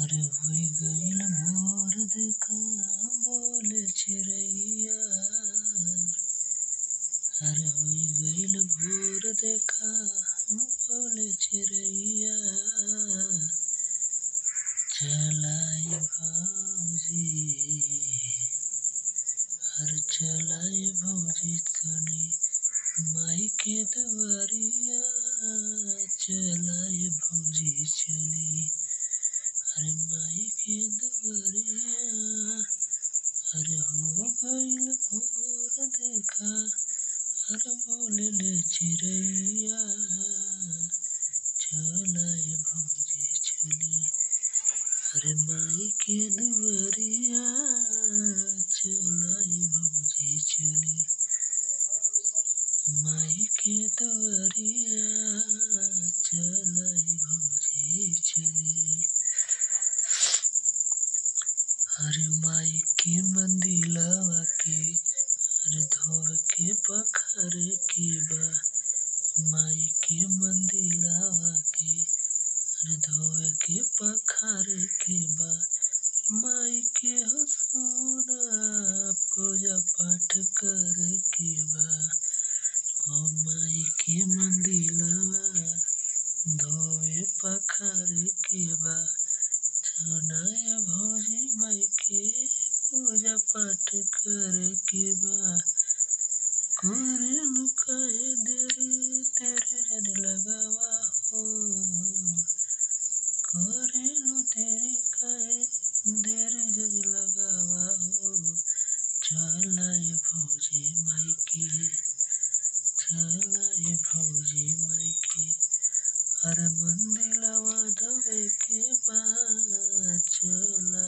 अरे हुई गईल भोर देखा बोले चिड़ैया। अरे हुई गईल भोर देखा बोले चिड़ैया। चलाई भौजी, अरे चलाई भौजी तनी माई के दुआरिया। चलाई भौजी चली अरे माई के दुआरिया। अरे हो गईल भोर देखा अरे बोले ले चिड़ैया। चलाई भौजी चली अरे माई के दुआरिया। चलाई भौजी चली माई के दुआरिया। चलाई भौजी चली अरे माई के मंदिलवा के अरे धोवे के पखारे के बा। माई के मंदिलवा के अरे धोवे के पखारे के बा। माई के हो सोना पूजा पाठ करे के बा। ओ माई के मंदिलवा धोवे पखारे के बा। सुनाए भौजी माई के पूजा पाठ करे के बा। करेलु काहे देरी तेरे जन लगावा हो। करेलु देरी काहे